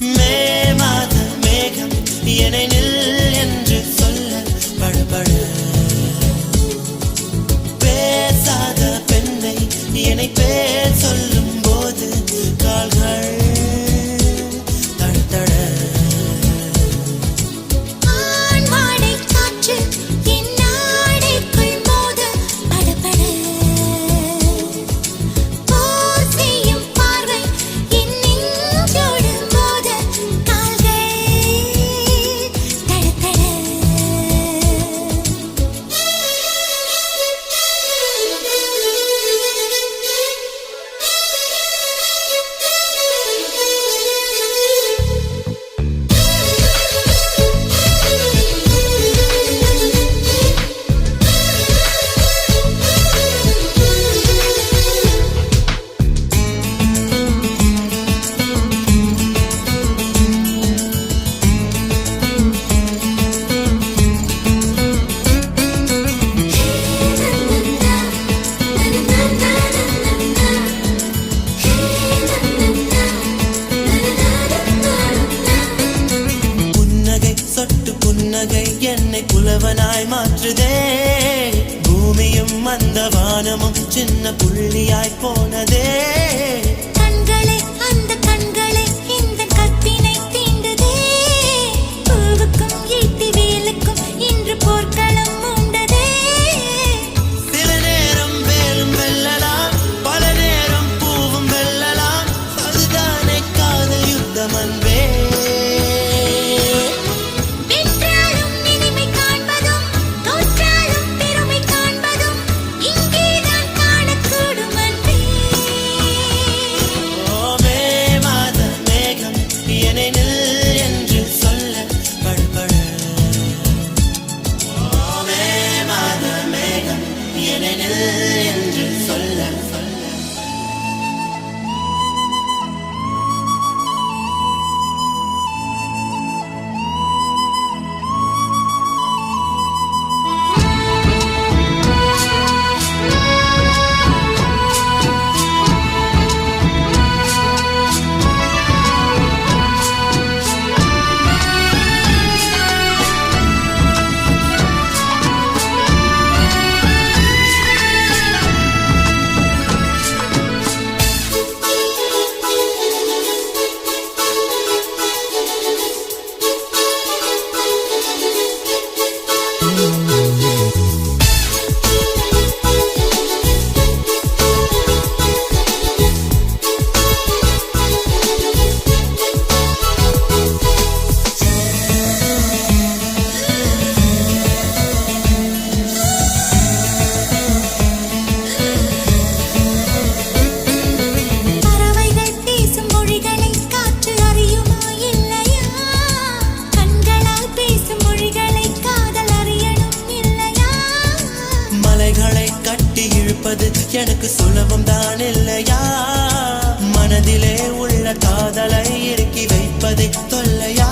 மே மாத மேகம் என்னை நில் என்று சொல்ல படபட பேசாத பெண்ணை என்னை பேர் சொல்லும் போது கால்கள் என்னை புலவனாய் மாற்றுதே பூமியும் அந்த வானமும் சின்ன புள்ளியாய் போனதே கண்களே அந்த கண்களே இந்த கத்தினை தீண்டுதே பூவுக்கும் ஈட்டி வேலுக்கும் இன்று போர்க்களம் உண்டதே சில நேரம் வேலும் வெல்லலாம் பல நேரம் பூவும் வெல்லலாம் அதுதானே காதல் யுத்தம் அன்பே என்று சொல்ல எனக்கு சுலபம் தான் இல்லையா மனதிலே உள்ள காதலை இறுக்கி வைப்பதை தொல்லையா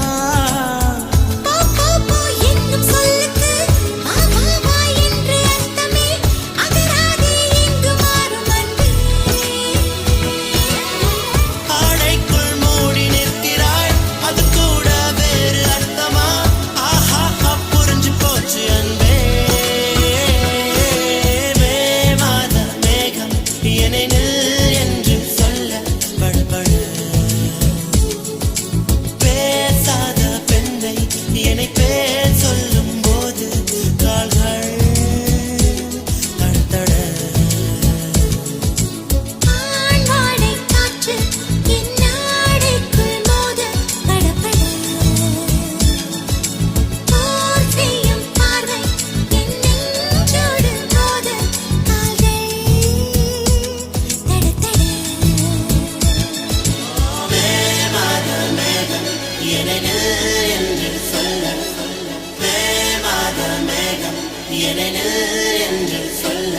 என்று சொல்ல மே மாத மேகம் என்று சொல்ல